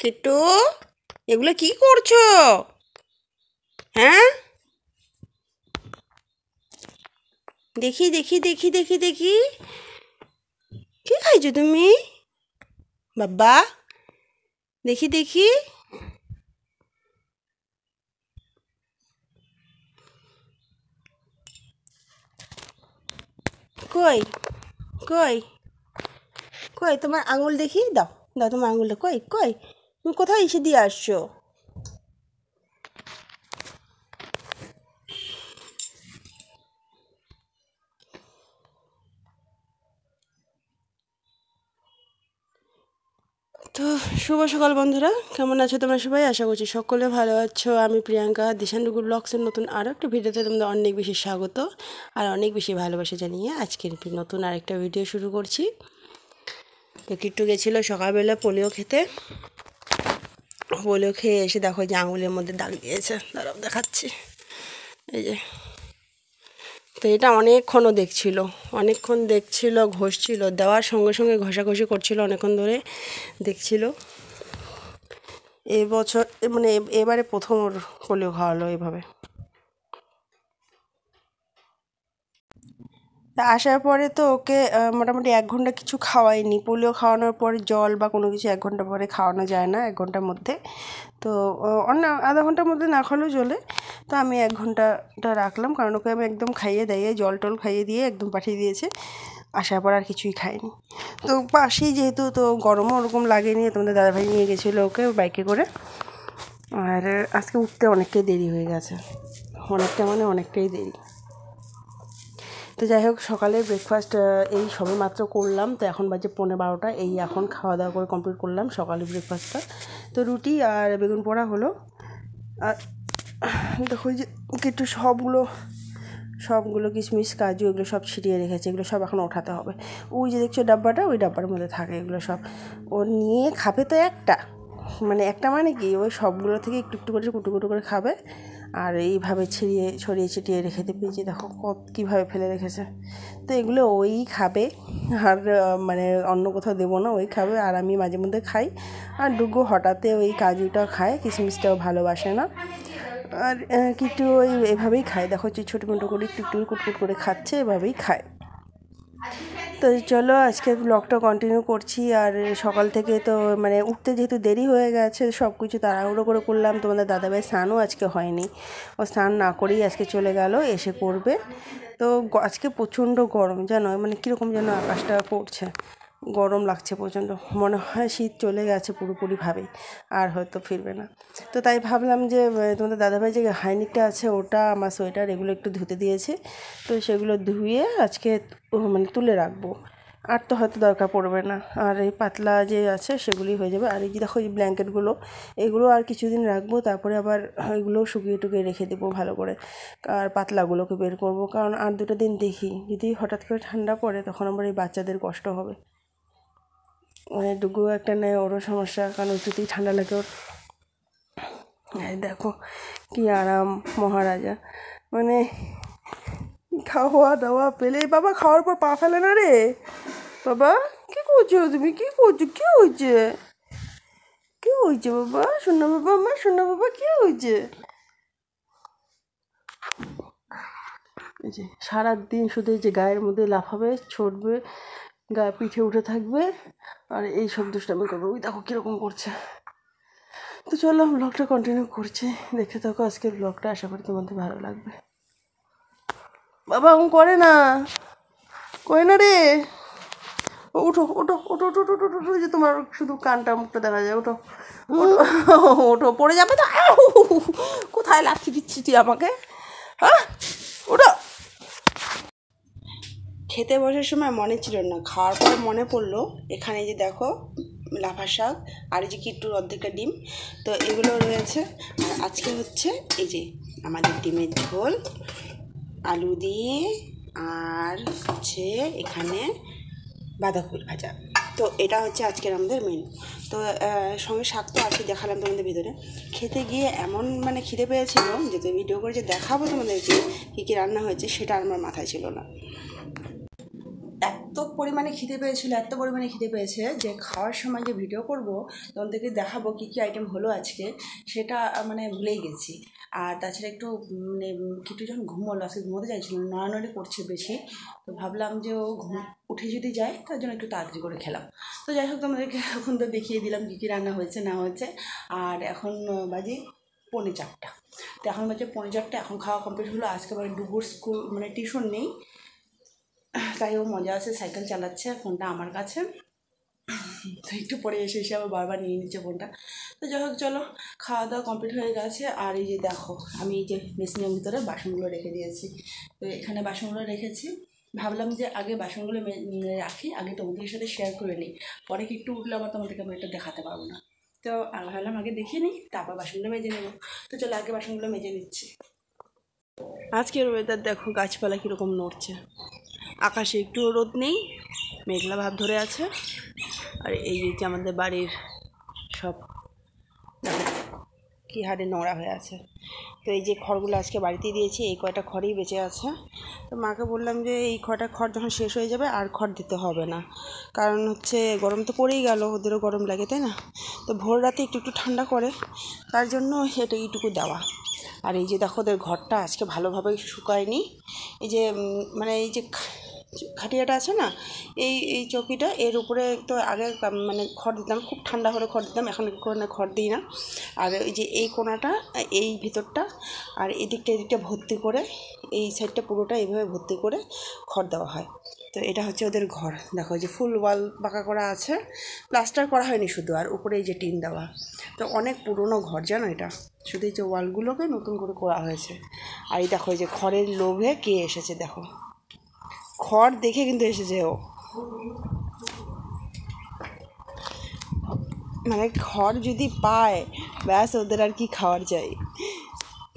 কিট্টু, এগুলো কি করছো? হ্যাঁ, দেখি দেখি দেখি দেখি দেখি, কি খাইছো তুমি? বাবা, দেখি দেখি। কই কই কই তোমার আঙুল দেখি, দাও দাও তোমার আঙুলটা, কই কই তুমি কোথায় এসে দিয়ে আসছো? তো শুভ সকাল বন্ধুরা, কেমন আছো তোমরা সবাই? আশা করছি সকলে ভালো আছো। আমি প্রিয়াঙ্কা, দিশান্ডুগুর ব্লগসের নতুন আরও একটা ভিডিওতে তোমাদের অনেক বেশি স্বাগত আর অনেক বেশি ভালোবাসা জানিয়ে আজকের নতুন আরেকটা ভিডিও শুরু করছি। তো কিট্টু গেছিলো সকালবেলা পোলিও খেতে। পোলিও খেয়ে এসে দেখো যে আঙুলের মধ্যে দাগ দিয়েছে, দাঁড়াও দেখাচ্ছি। এই যে, তো এটা অনেকক্ষণ দেখছিল, ঘষছিল, দেওয়ার সঙ্গে সঙ্গে ঘষাঘষি করছিল, অনেকক্ষণ ধরে দেখছিল। এবছর মানে এবারে প্রথম ওর পোলিও খাওয়ালো এভাবে। তা আসার পরে তো ওকে মোটামুটি 1 ঘন্টা কিছু খাওয়াইনি। পোলিও খাওয়ানোর পরে জল বা কোনো কিছু 1 ঘন্টা পরে খাওয়ানো যায় না, 1 ঘন্টার মধ্যে। তো অন্য আধা ঘন্টার মধ্যে না খাওয়ালেও চলে। তো আমি 1 ঘন্টাটা রাখলাম, কারণ ওকে আমি একদম খাইয়ে দাইয়ে জল টল খাইয়ে দিয়ে একদম পাঠিয়ে দিয়েছে। আসার পর আর কিছুই খায়নি। তো পাশেই যেহেতু, তো গরমও ওরকম লাগেনি। তোমাদের দাদাভাই নিয়ে গেছিলো ওকে বাইকে করে। আর আজকে উঠতে অনেকটাই দেরি হয়ে গেছে, অনেকটাই দেরি। তো যাই হোক, সকালের ব্রেকফাস্ট এই সবে মাত্র করলাম। তো এখন বাজে 11:15, এই এখন খাওয়া দাওয়া করে কমপ্লিট করলাম সকালের ব্রেকফাস্টটা। তো রুটি আর বেগুন পোড়া হলো। আর দেখো যে একটু সবগুলো কিশমিশ কাজু এগুলো সব ছিটিয়ে রেখেছে, এগুলো সব এখন ওঠাতে হবে। ওই যে দেখছো ডাব্বাটা, ওই ডাব্বার মধ্যে থাকে এগুলো সব। ও নিয়ে খাবে তো একটা মানে কি, ওই সবগুলো থেকে একটু একটু করে কুটু কুটু করে খাবে। আর এইভাবে ছড়িয়ে ছিটিয়ে রেখে দেবে। যে দেখো কীভাবে ফেলে রেখেছে। তো এগুলো ওই খাবে, আর মানে অন্য কোথাও দেবো না, ওই খাবে। আর আমি মাঝে মধ্যে খাই। আর ডুগু হঠাৎ ওই কাজুটা খায়, কিশমিশটাও ভালোবাসে না। আর কিন্তু ওই এভাবেই খায়, দেখো ছোটো মোটো করে একটু একটু কুটকুট করে খাচ্ছে, এভাবেই খায়। তো চলো আজকে ব্লগটা কন্টিনিউ করছি। আর সকাল থেকে তো মানে উঠতে যেহেতু দেরি হয়ে গেছে, সব কিছু তাড়াহুড়ো করে করলাম। তোমাদের দাদাভাই স্নানও আজকে হয়নি, ও স্নান না করেই আজকে চলে গেল, এসে করবে। তো আজকে প্রচণ্ড গরম, জানো, মানে কীরকম যেন আকাশটা করছে, গরম লাগছে প্রচণ্ড। মনে হয় শীত চলে গেছে পুরোপুরিভাবেই, আর হয়তো ফিরবে না। তো তাই ভাবলাম যে তোমাদের দাদাভাই যে হাইনিকটা আছে, ওটা আমার সোয়েটার এগুলো একটু ধুতে দিয়েছে। তো সেগুলো ধুয়ে আজকে মানে তুলে রাখবো। আর তো হয়তো দরকার পড়বে না, আর এই পাতলা যে আছে সেগুলি হয়ে যাবে। আর এই যে দেখো এই ব্ল্যাঙ্কেটগুলো, এগুলো আর কিছুদিন রাখবো, তারপরে আবার এগুলো শুকিয়ে টুকিয়ে রেখে দেবো ভালো করে। আর পাতলাগুলোকে বের করব, কারণ আর 2টা দিন দেখি যদি হঠাৎ করে ঠান্ডা পড়ে, তখন আবার এই বাচ্চাদের কষ্ট হবে। মানে ডুগু একটা নেয়, ওরও সমস্যা, কারণ একটুতেই ঠান্ডা লাগে ওর। এই দেখো কি আরাম, মহারাজা। মানে খাওয়া দাওয়া পেলে, বাবা খাওয়ার পর পা ফেলে না রে। বাবা কি করছো তুমি, কি করছো, কি হয়েছে, কি হয়েছে বাবা? শোনা বাবা, আমার শোনা বাবা, কি হয়েছে? এই যে সারাদিন শুধু এই যে গায়ের মধ্যে লাফাবে, ছুটবে, গায়ে পিঠে উঠে থাকবে, আর এই সব দুষ্টামি করবে। ওই দেখো কীরকম করছে। তো চলো ব্লগটা কন্টিনিউ করছি, দেখতে থাকো আজকের ব্লগটা, আশা করি তোমাদের ভালো লাগবে। বাবা করে না, করে না রে। ওঠো ওঠো ওঠো ওঠো ওঠো ওঠো ওঠো, যে তোমার শুধু কানটা মুখটা দেখা যায়। ওঠো ওঠো ওঠো, পড়ে যাবে তো। কোথায় লাথি দিচ্ছি তুই আমাকে, হ্যাঁ? ওঠো। খেতে বসার সময় মনে ছিল না, খাওয়ার পরে মনে পড়লো। এখানে যে দেখো লাফা শাক, আর এই যে কিট্টুর অর্ধেকটা ডিম, তো এগুলো রয়েছে। আর আজকে হচ্ছে এই যে আমাদের ডিমের ঝোল, আলু দিয়ে, আর হচ্ছে এখানে বাঁধাকপির ভাজা। তো এটা হচ্ছে আজকের আমাদের মেনু। তো সঙ্গে শাক তো আছে, দেখালাম তোমাদের ভিতরে। খেতে গিয়ে এমন মানে খিদে পেয়েছিল যে ভিডিও করে যে দেখাবো তোমাদেরকে কী কী রান্না হয়েছে, সেটা আমার মাথায় ছিল না। এত পরিমাণে খিদে পেয়েছিল, এত পরিমাণে খিদে পেয়েছে যে খাওয়ার সময় যে ভিডিও করব তোমাদেরকে দেখাবো কী কী আইটেম হলো আজকে, সেটা মানে ভুলেই গেছি। আর তাছাড়া একটু মানে কিছু যখন ঘুমোলো, আজকে ঘুমোতে চাইছিল, নড়ানড়ি করছে বেশি, তো ভাবলাম যে ও উঠে যদি যায় তার জন্য একটু তাড়াতাড়ি করে খেলাম। তো যাই হোক, তোমাদেরকে এখন তো দেখিয়ে দিলাম কী কী রান্না হয়েছে না হয়েছে। আর এখন বাজে 4:45। তো এখন বাজে 4:45, এখন খাওয়া কমপ্লিট হলো। আজকে আবার ডুবুর স্কুল মানে টিউশন নেই, তাই ও মজা আছে, সাইকেল চালাচ্ছে, ফোনটা আমার কাছে। তো একটু পরে এসে আবার বারবার নিয়ে নিচ্ছে ফোনটা। তো যাই হোক, চলো, খাওয়া দাওয়া কমপ্লিট হয়ে গেছে। আর এই যে দেখো, আমি এই যে মেশিনের ভিতরে বাসনগুলো রেখে দিয়েছি। তো এখানে বাসনগুলো রেখেছি, ভাবলাম যে আগে বাসনগুলো রাখি, আগে তোমাদের সাথে শেয়ার করে নিই, পরে কি একটু উঠলে আবার তোমাদেরকে আমি এটা দেখাতে পারবো না। তো ভাবলাম আগে দেখিয়ে নিই, তারপর বাসনগুলো মেজে নেবো। তো চলো, আগে বাসনগুলো মেজে নিচ্ছি। আজকের ওয়েদার দেখো, গাছপালা কীরকম নড়ছে, আকাশে একটু রোদ নেই, মেঘলা ভাব ধরে আছে। আর এই যে আমাদের বাড়ির সব কী হারে নোংরা হয়ে আছে। তো এই যে খড়গুলো আজকে বাড়িতে দিয়েছি, এই কয়টা খড়ই বেঁচে আছে। তো মাকে বললাম যে এই কয়টা খড় যখন শেষ হয়ে যাবে আর খড় দিতে হবে না, কারণ হচ্ছে গরম তো পড়েই গেল, ওদেরও গরম লাগে, তাই না? তো ভোর রাতে একটু একটু ঠান্ডা করে, তার জন্য এটা এইটুকু দেওয়া। আর এই যে দেখো, ওদের ঘরটা আজকে ভালোভাবে শুকায়নি। এই যে মানে এই যে খাটিয়াটা আছে না, এই চৌকিটা, এর উপরে তো আগে মানে খড় দিতাম, খুব ঠান্ডা হলে খড় দিতাম, এখন খড় দিই না। আর এই যে এই কোণাটা, এই ভিতরটা, আর এদিকটা ভর্তি করে, এই সাইডটা পুরোটা এইভাবে ভর্তি করে খড় দেওয়া হয়। তো এটা হচ্ছে ওদের ঘর। দেখো, যে ফুল ওয়াল পাকা করা আছে, প্লাস্টার করা হয়নি শুধু, আর উপরে এই যে টিন দেওয়া। তো অনেক পুরনো ঘর, জানো এটা, শুধু এই যে ওয়ালগুলোকে নতুন করে করা হয়েছে। আর এই দেখো, এই যে খড়ের লোভে কে এসেছে, দেখো, খড় দেখে কিন্তু এসেছে ও, মানে খড় যদি পায় ব্যাস, ওদের আর কি খাওয়ার চাই,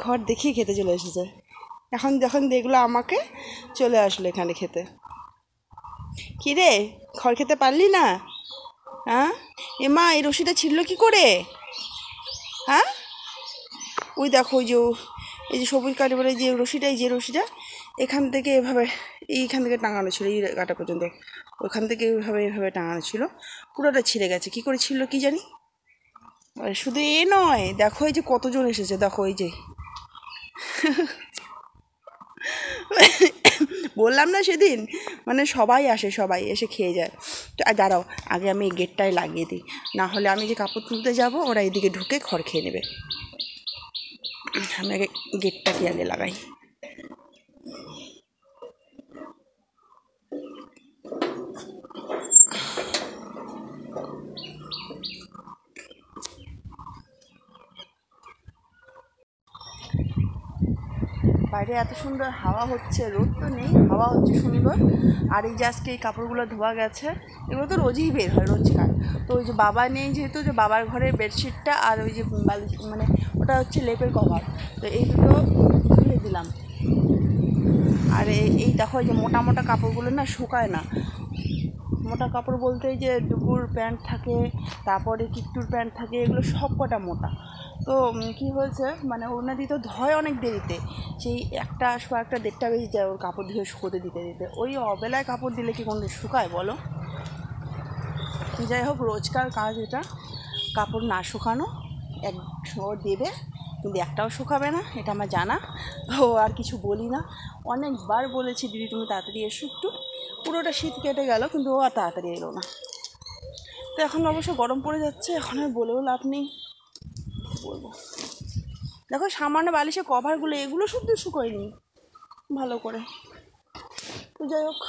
খড় দেখেই খেতে চলে এসেছে। এখন যখন দেখলো আমাকে, চলে আসলো এখানে খেতে। কী রে, খড় খেতে পারলি না? হ্যাঁ, মা এই রশিটা ছিঁড়লো কী করে? হ্যাঁ, ওই দেখো, ওই যে এই যে সবুজ কাঠের যে রশিটা, এই যে রশিটা এখান থেকে এভাবে, এইখান থেকে টাঙানো ছিল, এই কাটা পর্যন্ত, ওইখান থেকে এইভাবে টাঙানো ছিল, পুরোটা ছিঁড়ে গেছে। কী করে ছিল কি জানি। শুধু এ নয়, দেখো এই যে কতজন এসেছে, দেখো এই যে বললাম না সেদিন, মানে সবাই আসে, সবাই এসে খেয়ে যায়। তো দাঁড়াও, আগে আমি এই গেটটায় লাগিয়ে দিই, না হলে আমি যে কাপড় তুলতে যাব ওরা এদিকে ঢুকে খড় খেয়ে নেবে। আমি আগে গেটটাকে আগে লাগাই। বাইরে এত সুন্দর হাওয়া হচ্ছে, রোদ তো নেই, হাওয়া হচ্ছে সুন্দর। আর এই যে আজকে এই কাপড়গুলো ধোয়া গেছে, এগুলো তো রোজই বের হয়, রোজকার। তো ওই যে বাবা নেই যেহেতু, যে বাবার ঘরের বেডশিটটা আর ওই যে মানে ওটা হচ্ছে লেপের কভার, তো এই দুটো ধুয়ে দিলাম। আর এই দেখো, এই যে মোটা মোটা কাপড়গুলো না শুকায় না। মোটা কাপড় বলতে এই যে ডুবুর প্যান্ট থাকে, তারপরে কিট্টুর প্যান্ট থাকে, এগুলো সব কটা মোটা। তো কী হয়েছে, মানে ওনাদি তো ধয় অনেক দেরিতে, সেই 1টা 1:30 বেজে যায় ওর কাপড় ধুয়ে শুকোতে দিতে দিতে। ওই অবেলায় কাপড় দিলে কি কোনো শুকায় বলো? যাই হোক, রোজকার কাজ এটা, কাপড় না শুকানো। ও দেবে কিন্তু একটাও শুকাবে না, এটা আমার জানা। ও আর কিছু বলি না, অনেকবার বলেছি দিদি তুমি তাড়াতাড়ি এসো একটু। পুরোটা শীত কেটে গেল, কিন্তু ও আর তাড়াতাড়ি এলো না। তো এখন অবশ্য গরম পড়ে যাচ্ছে, এখন আর বলেও লাভ নেই, বলবো। দেখো, সামান্য বালিশের কভারগুলো, এগুলো শুধু শুকোয়নি ভালো করে। তো যাই হোক,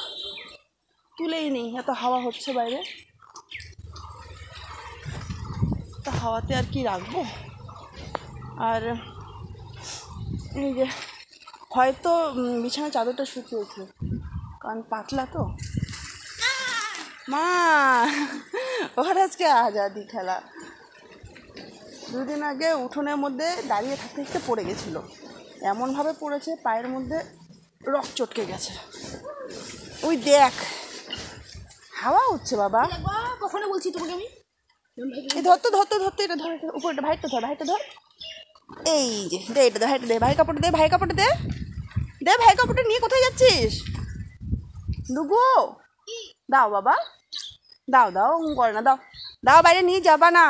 তুলেই নেই, এত হাওয়া হচ্ছে বাইরে, তো হাওয়াতে আর কি রাখবো। আর এই যে হয়তো বিছানার চাদরটা শুকিয়েছে, কারণ পাতলা তো। মা, ওর আজকে আজাদি খেলা। 2 দিন আগে উঠোনের মধ্যে দাঁড়িয়ে থাকতে থাকতে পড়ে গেছিলো, এমনভাবে পড়েছে পায়ের মধ্যে রক চটকে গেছে। ওই দেখ, হাওয়া হচ্ছে বাবা, কখনো বলছি তোমাকে আমি। এই ধরতো এটা ধর, উপরটা ভাইটা ধর। এই যে দে, এটা দে, ভাইটা দে, ভাই কাপড়টা দে, ভাই কাপড়টা দে, ভাই কাপড়টা নিয়ে কোথায় যাচ্ছিস ডুগু? দাও বাবা, দাও দাও, করে না, দাও দাও, বাইরে নিয়ে যাবা না।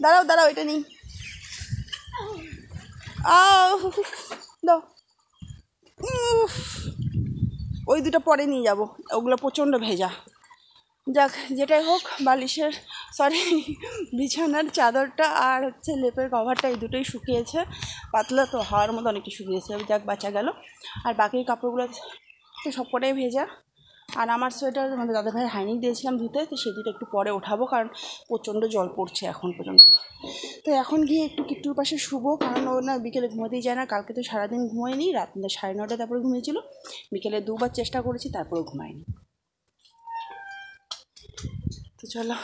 দাঁড়াও দাঁড়াও, এটা নেই, দাও। ওই দুটো পরে নিয়ে যাব, ওগুলো প্রচণ্ড ভেজা। যাক, যেটাই হোক, বালিশের বিছানার চাদরটা আর হচ্ছে লেপের কভারটা এই দুটোই শুকিয়েছে, পাতলা তো হওয়ার মতো অনেকটা শুকিয়েছে, যাক বাঁচা গেল। আর বাকি কাপড়গুলো তো সব কটাই ভেজা। আর আমার সোয়েটার আমাদের দাদা ভাইয়ের হাইনিক দিয়েছিলাম ধুতে, তো সেই দুটো একটু পরে ওঠাবো, কারণ প্রচণ্ড জল পড়ছে এখন পর্যন্ত। তো এখন গিয়ে একটু কিট্টুর পাশে শুবো, কারণ ও না বিকেলে ঘুমাতেই যায় না। কালকে তো সারাদিন ঘুমায়নি, রাত 9:30 তারপরে ঘুমিয়েছিল, বিকেলে দুবার চেষ্টা করেছি, তারপরেও ঘুমায়নি। তো চলো।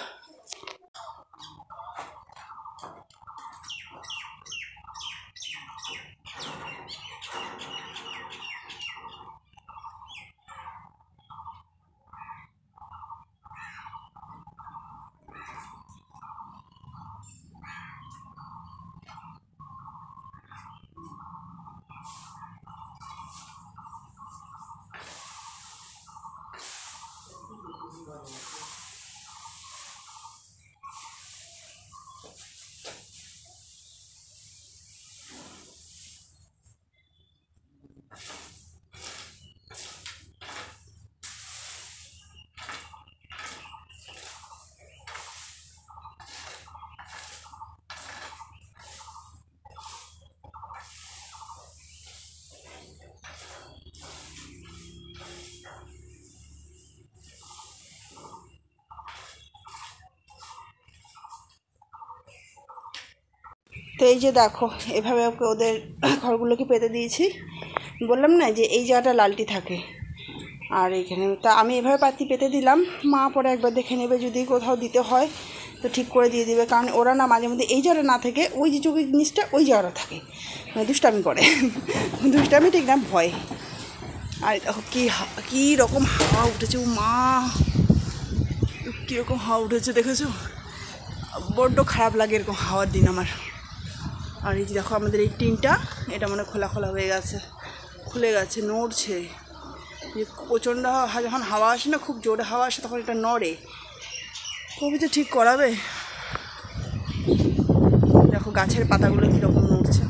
তো এই যে দেখো, এভাবে ওকে ওদের ঘরগুলোকে পেতে দিয়েছি। বললাম না যে এই জায়গাটা লালটি থাকে, আর এইখানে তা আমি এভাবে পাতি পেতে দিলাম। মা পরে একবার দেখে নেবে, যদি কোথাও দিতে হয় তো ঠিক করে দিয়ে দিবে, কারণ ওরা না মাঝে মধ্যে এই জায়গাটা না থেকে ওই যে চোখের জিনিসটা ওই জায়গাটা থাকে, মানে দুষ্টামি করে। দুষ্টামি ঠিক না, ভয়। আর দেখো কী রকম হাওয়া উঠেছে, ও মা কীরকম হাওয়া উঠেছে দেখেছো, বড্ড খারাপ লাগে এরকম হাওয়ার দিন আমার। আর এই যে দেখো আমাদের এই টিনটা, এটা মানে খোলা খোলা হয়ে গেছে, খুলে গেছে, নড়ছে। যে প্রচণ্ড যখন হাওয়া আসে না, খুব জোরে হাওয়া আসে, তখন এটা নড়ে। কবে তো ঠিক করাবে। দেখো গাছের পাতাগুলো কীরকম নড়ছে।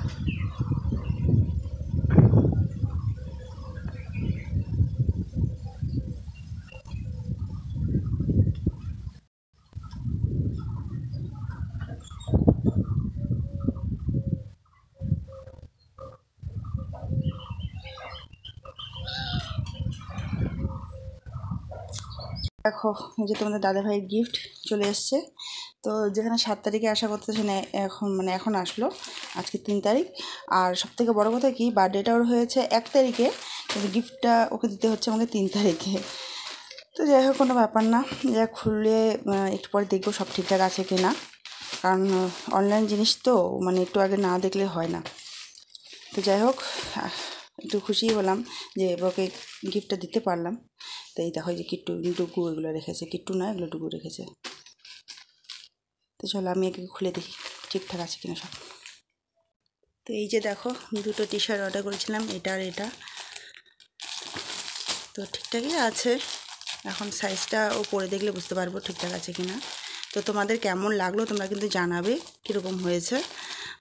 দেখো এই যে তোমাদের দাদাভাইয়ের গিফট চলে এসছে। তো যেখানে 7 তারিখে আসা করতে, সেখানে এখন আসলো, আজকে 3 তারিখ। আর সবথেকে বড় কথা কি, বার্থডেটা ওর হয়েছে 1 তারিখে, কিন্তু গিফটটা ওকে দিতে হচ্ছে আমাকে 3 তারিখে। তো যাই হোক, কোনো ব্যাপার না, যা খুলে একটু পরে দেখবো সব ঠিকঠাক আছে কি না, কারণ অনলাইন জিনিস তো মানে একটু আগে না দেখলে হয় না। তো যাই হোক, একটু খুশি হলাম যে ওকে গিফটটা দিতে পারলাম। তো এই দেখো যে ডুগু এগুলো রেখেছে, কিট্টু না, এগুলো ডুগু রেখেছে। তো চলো আমি একে খুলে দেখি ঠিকঠাক আছে কিনা সব। তো এই যে দেখো, দুটো টি শার্ট অর্ডার করেছিলাম, এটা আর এটা, তো ঠিকঠাকই আছে। এখন সাইজটা ও পরে দেখলে বুঝতে পারবো ঠিকঠাক আছে কিনা। তো তোমাদের কেমন লাগলো তোমরা কিন্তু জানাবে, কীরকম হয়েছে।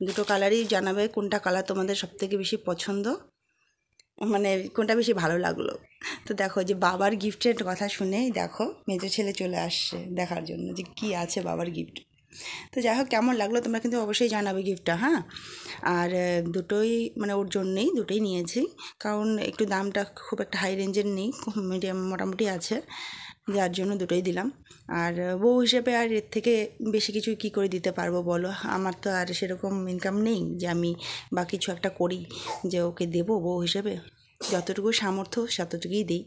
দুটো কালারই জানাবে কোনটা কালার তোমাদের সবথেকে বেশি পছন্দ, মানে কোনটা বেশি ভালো লাগলো। তো দেখো যে বাবার গিফটের কথা শুনেই দেখো মেজো ছেলে চলে আসছে দেখার জন্য যে কি আছে বাবার গিফট। তো যাই হোক, কেমন লাগলো তোমরা কিন্তু অবশ্যই জানাবে গিফটটা, হ্যাঁ। আর দুটোই মানে ওর জন্যেই দুটোই নিয়েছি, কারণ একটু দামটা খুব একটা হাই রেঞ্জের নেই, মিডিয়াম মোটামুটি আছে, যার জন্য দুটোই দিলাম। আর বউ হিসেবে আর এর থেকে বেশি কিছু কী করে দিতে পারবো বলো, আমার তো আর সেরকম ইনকাম নেই যে আমি বা কিছু একটা করি যে ওকে দেবো বউ হিসেবে। যতটুকু সামর্থ্য ততটুকুই দিই।